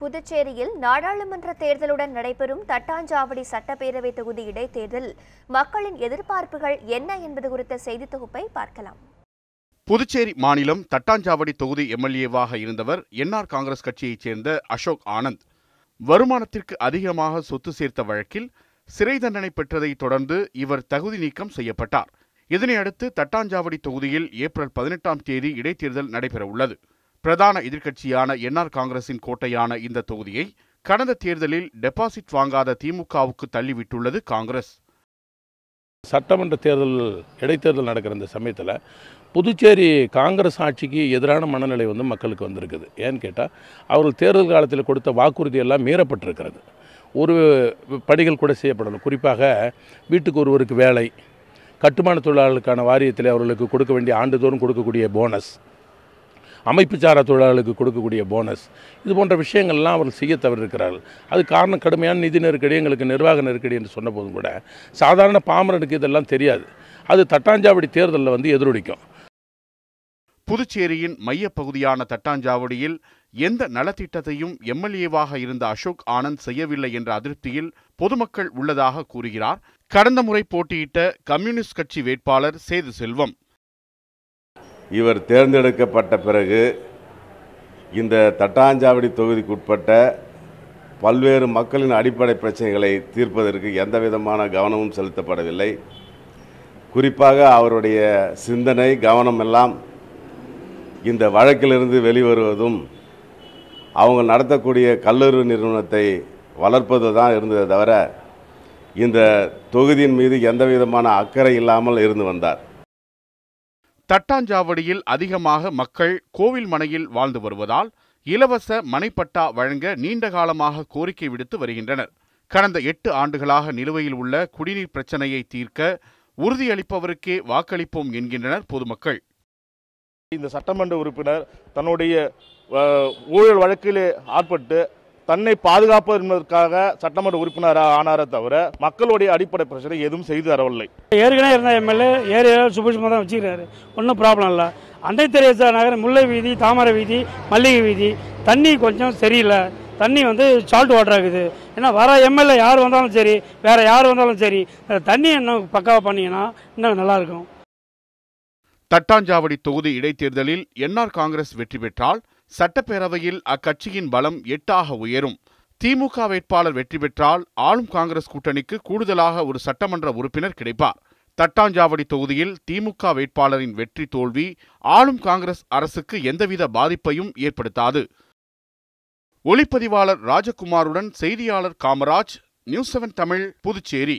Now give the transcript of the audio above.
புதுச்சேரியில் நாடாளுமன்ற தேர்தலுடன் நடைபெறும் தட்டாஞ்சாவடி சட்டப்பேரவை தொகுதி இடைத்தேர்தல் மக்களின் எதிர்பார்ப்புகள் என்ன என்பது குறித்த செய்தி தொகுப்பை பார்க்கலாம். புதுச்சேரி மாநிலம் தட்டாஞ்சாவடி தொகுதி எம்எல்ஏவாக இருந்தவர் என்ஆர் காங்கிரஸ் கட்சியைச் சேர்ந்த அசோக் ஆனந்த். வருமானத்திற்கு அதிகமாக சொத்து சேர்த்த வழக்கில் சிறை தண்டனை பெற்றதைத் தொடர்ந்து இவர் தகுதி நீக்கம் செய்யப்பட்டார். இதனையடுத்து தட்டாஞ்சாவடி தொகுதியில் ஏப்ரல் 18ஆம் தேதி இடைத்தேர்தல் நடைபெறவுள்ளது. பிரதான எதிர்க்கட்சியான என்ஆர் காங்கிரசின் கோட்டையான இந்த தொகுதியை கடந்த தேர்தலில் டெபாசிட் வாங்காத திமுகவுக்கு தள்ளிவிட்டுள்ளது காங்கிரஸ். சட்டமன்ற தேர்தல் இடைத்தேர்தல் நடக்கிற இந்த சமயத்தில் புதுச்சேரி காங்கிரஸ் ஆட்சிக்கு எதிரான மனநிலை மக்களுக்கு வந்திருக்குது. ஏன்னு கேட்டால் அவர்கள் தேர்தல் காலத்தில் கொடுத்த வாக்குறுதி எல்லாம் மீறப்பட்டிருக்கிறது. ஒரு படிகள் கூட செய்யப்படணும். குறிப்பாக வீட்டுக்கு ஒருவருக்கு வேலை, கட்டுமான தொழிலாளர்களுக்கான வாரியத்தில் அவர்களுக்கு கொடுக்க வேண்டிய ஆண்டுதோறும் கொடுக்கக்கூடிய போனஸ், அமைப்புச்சாரா தொழிலாளர்களுக்கு கொடுக்கக்கூடிய போனஸ், இது போன்ற விஷயங்கள்லாம் அவர்கள் செய்ய தவறிருக்கிறார்கள். அது காரணம் கடுமையான நிதி நெருக்கடி, எங்களுக்கு நிர்வாக நெருக்கடி என்று சொன்ன போதும் கூட சாதாரண பாமரனுக்கு இதெல்லாம் தெரியாது. அது தட்டாஞ்சாவடி தேர்தலில் எதிரொலிக்கும். புதுச்சேரியின் மையப்பகுதியான தட்டாஞ்சாவடியில் எந்த நலத்திட்டத்தையும் எம்எல்ஏவாக இருந்த அசோக் ஆனந்த் செய்யவில்லை என்ற அதிருப்தியில் பொதுமக்கள் உள்ளதாக கூறுகிறார் கடந்த முறை போட்டியிட்ட கம்யூனிஸ்ட் கட்சி வேட்பாளர் சேது செல்வம். இவர் தேர்ந்தெடுக்கப்பட்ட பிறகு இந்த தட்டாஞ்சாவடி தொகுதிக்குட்பட்ட பல்வேறு மக்களின் அடிப்படை பிரச்சனைகளை தீர்ப்பதற்கு எந்த விதமான கவனமும் செலுத்தப்படவில்லை. குறிப்பாக அவருடைய சிந்தனை கவனம் எல்லாம் இந்த வழக்கிலிருந்து வெளிவருவதும் அவங்க நடத்தக்கூடிய கல்லூரி நிறுவனத்தை வளர்ப்பது தான் இருந்ததை தவிர இந்த தொகுதியின் மீது எந்த விதமான அக்கறை இல்லாமல் இருந்து வந்தார். தட்டாஞ்சாவடியில் அதிகமாக மக்கள் கோவில் மனையில் வாழ்ந்து வருவதால் இலவச மனைப்பட்டா வழங்க நீண்ட காலமாக கோரிக்கை விடுத்து வருகின்றனர். கடந்த 8 ஆண்டுகளாக நிலுவையில் உள்ள குடிநீர் பிரச்சனையை தீர்க்க உறுதியளிப்பவருக்கே வாக்களிப்போம் என்கின்றனர் பொதுமக்கள். இந்த சட்டமன்ற உறுப்பினர் தன்னுடைய ஊழல் வழக்கிலே ஆட்பட்டு தன்னை பாதுகாப்பது என்பதற்காக சட்டமன்ற உறுப்பினராக ஆனாரே தவிர மக்களுடைய அடிப்படை பிரச்சனை எதுவும் செய்து தரவில்லை. ஏற்கனவே இருந்த எம்எல்ஏ ஏரியா சுபிஷமாக தான் வச்சுக்கிறாரு. ஒன்றும் ப்ராப்ளம் இல்லை. அண்டை தெரேசா நகர், முல்லை வீதி, தாமரை வீதி, மல்லிகை வீதி தண்ணி கொஞ்சம் சரியில்லை. தண்ணி சால்ட் வாட்டர் ஆகுது. ஏன்னா வர எம்எல்ஏ யார் வந்தாலும் சரி, வேற யார் வந்தாலும் சரி, தண்ணி இன்னும் பக்காவாக பண்ணீங்கன்னா இன்னும் நல்லா இருக்கும். தட்டாஞ்சாவடி தொகுதி இடைத்தேர்தலில் என்ஆர் காங்கிரஸ் வெற்றி பெற்றால் சட்டப்பேரவையில் அக்கட்சியின் பலம் 8ஆக உயரும். திமுக வேட்பாளர் வெற்றி பெற்றால் ஆளும் காங்கிரஸ் கூட்டணிக்கு கூடுதலாக ஒரு சட்டமன்ற உறுப்பினர் கிடைப்பார். தட்டாஞ்சாவடி தொகுதியில் திமுக வேட்பாளரின் வெற்றி தோல்வி ஆளும் காங்கிரஸ் அரசுக்கு எந்தவித பாதிப்பையும் ஏற்படுத்தாது. ஒளிப்பதிவாளர் ராஜகுமாருடன் செய்தியாளர் காமராஜ், நியூஸ் 7 தமிழ், புதுச்சேரி.